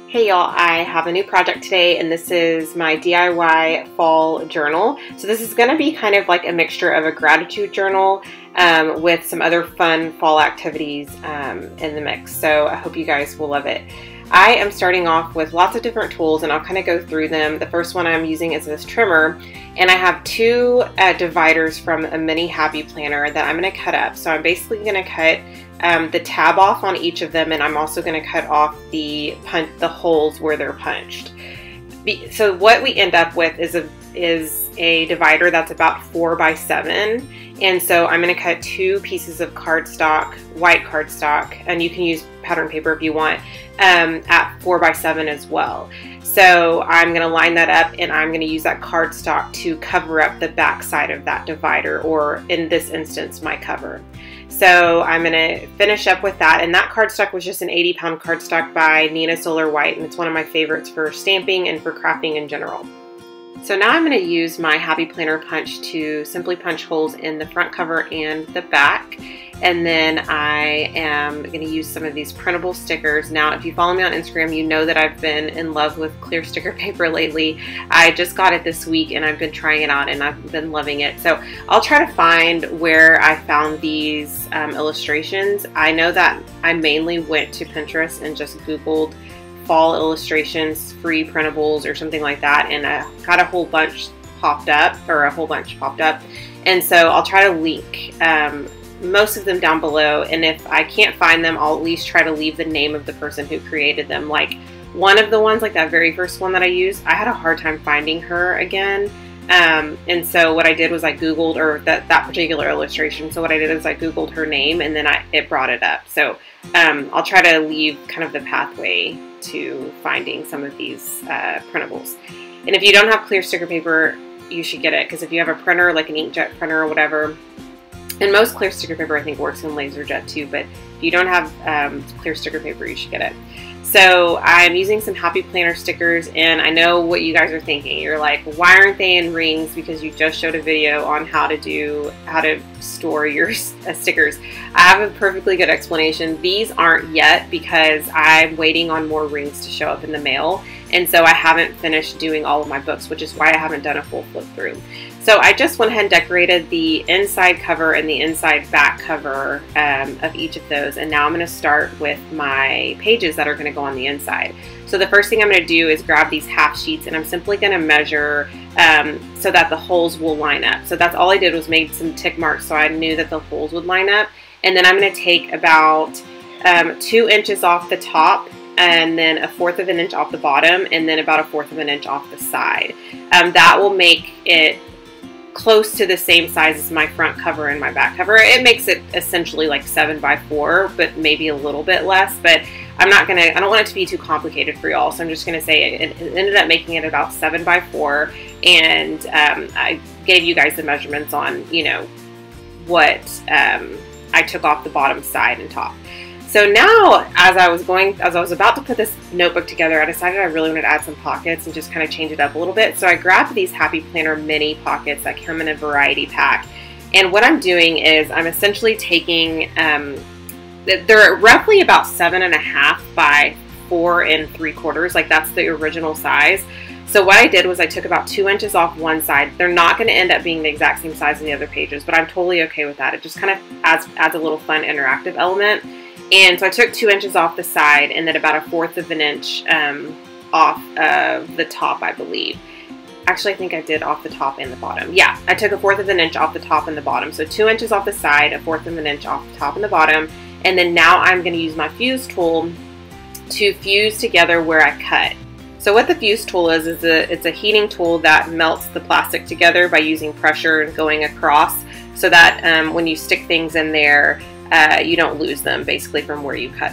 Hey y'all, I have a new project today and this is my DIY fall journal. So this is going to be kind of like a mixture of a gratitude journal with some other fun fall activities in the mix. So I hope you guys will love it. I am starting off with lots of different tools and I'll kind of go through them. The first one I'm using is this trimmer, and I have two dividers from a mini happy planner that I'm going to cut up. So I'm basically going to cut the tab off on each of them, and I'm also going to cut off the holes where they're punched. So what we end up with is a divider that's about 4 by 7, and so I'm going to cut 2 pieces of cardstock, white cardstock, and you can use pattern paper if you want, at 4 by 7 as well. So I'm going to line that up and I'm going to use that cardstock to cover up the back side of that divider, or in this instance, my cover. So I'm going to finish up with that, and that cardstock was just an 80-pound cardstock by Nina Solar White, and it's one of my favorites for stamping and for crafting in general. So now I'm going to use my Happy Planner punch to simply punch holes in the front cover and the back. And then I am going to use some of these printable stickers. Now, if you follow me on Instagram, you know that I've been in love with clear sticker paper lately. I just got it this week and I've been trying it out and I've been loving it. So I'll try to find where I found these illustrations. I know that I mainly went to Pinterest and just Googled fall illustrations, free printables or something like that, and I got a whole bunch popped up. And so I'll try to link most of them down below, and if I can't find them, I'll at least try to leave the name of the person who created them. Like one of the ones, like that very first one that I used, I had a hard time finding her again. And so what I did was I Googled, or that particular illustration, so what I did is I Googled her name and then it brought it up. So I'll try to leave kind of the pathway to finding some of these printables. And if you don't have clear sticker paper, you should get it, because if you have a printer like an inkjet printer or whatever, and most clear sticker paper I think works in LaserJet too, but if you don't have clear sticker paper, you should get it. So I'm using some Happy Planner stickers, and I know what you guys are thinking. You're like, why aren't they in rings? Because you just showed a video on how to store your stickers. I have a perfectly good explanation. These aren't yet because I'm waiting on more rings to show up in the mail, and so I haven't finished doing all of my books, which is why I haven't done a full flip through. So I just went ahead and decorated the inside cover and the inside back cover of each of those, and now I'm going to start with my pages that are going to go on the inside. So the first thing I'm going to do is grab these half sheets, and I'm simply going to measure so that the holes will line up. So that's all I did, was made some tick marks so I knew that the holes would line up. And then I'm going to take about 2 inches off the top, and then 1/4 of an inch off the bottom, and then about 1/4 of an inch off the side. That will make it close to the same size as my front cover and my back cover. It makes it essentially like 7 by 4, but maybe a little bit less. But I don't want it to be too complicated for y'all, so I'm just gonna say it ended up making it about 7 by 4, and I gave you guys the measurements on, you know, what I took off the bottom, side, and top. So now, as I was about to put this notebook together, I decided I really wanted to add some pockets and just kind of change it up a little bit. So I grabbed these Happy Planner mini pockets that come in a variety pack. And what I'm doing is I'm essentially taking, they're roughly about 7.5 by 4 3/4, like that's the original size. So what I did was I took about 2 inches off one side. They're not going to end up being the exact same size in the other pages, but I'm totally okay with that. It just kind of adds a little fun interactive element. And so I took 2 inches off the side, and then about 1/4 of an inch off of the top, I believe. Actually, I think I did off the top and the bottom. Yeah, I took 1/4 of an inch off the top and the bottom. So 2 inches off the side, 1/4 of an inch off the top and the bottom. And then now I'm going to use my fuse tool to fuse together where I cut. So what the fuse tool is it's a heating tool that melts the plastic together by using pressure and going across, so that when you stick things in there, you don't lose them basically from where you cut.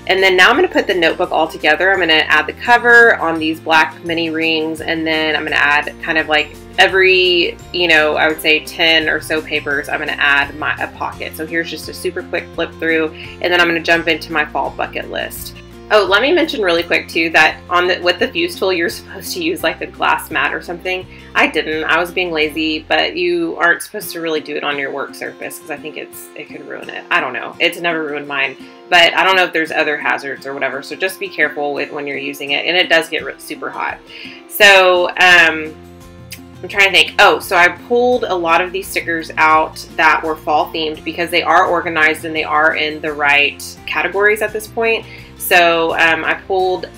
And then now I'm going to put the notebook all together. I'm going to add the cover on these black mini rings, and then I'm going to add kind of like every, you know, I would say 10 or so papers, I'm going to add a pocket. So here's just a super quick flip through, and then I'm going to jump into my fall bucket list. Oh, let me mention really quick too that with the fuse tool, you're supposed to use like a glass mat or something. I didn't. I was being lazy, but you aren't supposed to really do it on your work surface because I think it could ruin it. I don't know. It's never ruined mine, but I don't know if there's other hazards or whatever. So just be careful when you're using it, and it does get super hot. So I'm trying to think. Oh, so I pulled a lot of these stickers out that were fall themed because they are organized and they are in the right categories at this point. So I pulled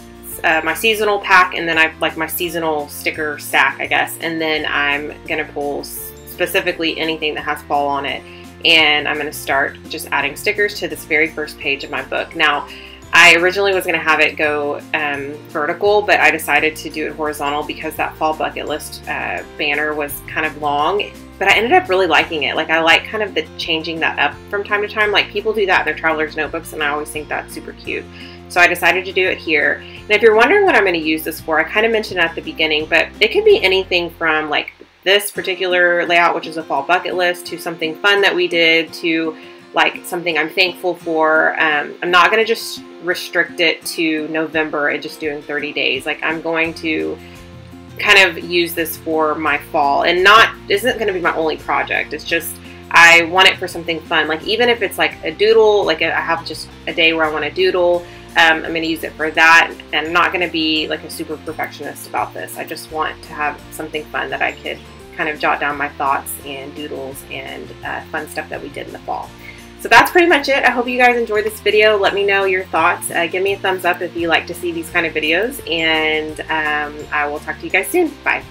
my seasonal pack, and then like my seasonal sticker stack, I guess. And then I'm going to pull specifically anything that has fall on it. And I'm going to start just adding stickers to this very first page of my book. Now, I originally was going to have it go vertical, but I decided to do it horizontal because that fall bucket list banner was kind of long. But I ended up really liking it. Like, I like kind of the changing that up from time to time. Like, people do that in their traveler's notebooks, and I always think that's super cute. So I decided to do it here. And if you're wondering what I'm going to use this for, I kind of mentioned at the beginning, but it could be anything from like this particular layout, which is a fall bucket list, to something fun that we did, to like something I'm thankful for. I'm not going to just restrict it to November and just doing 30 days. Like, I'm going to kind of use this for my fall, and isn't going to be my only project. It's just, I want it for something fun. Like, even if it's like a doodle, like I have just a day where I want to doodle, I'm going to use it for that. And I'm not going to be like a super perfectionist about this. I just want to have something fun that I could kind of jot down my thoughts and doodles and fun stuff that we did in the fall. So that's pretty much it. I hope you guys enjoyed this video. Let me know your thoughts. Give me a thumbs up if you like to see these kind of videos, and I will talk to you guys soon. Bye.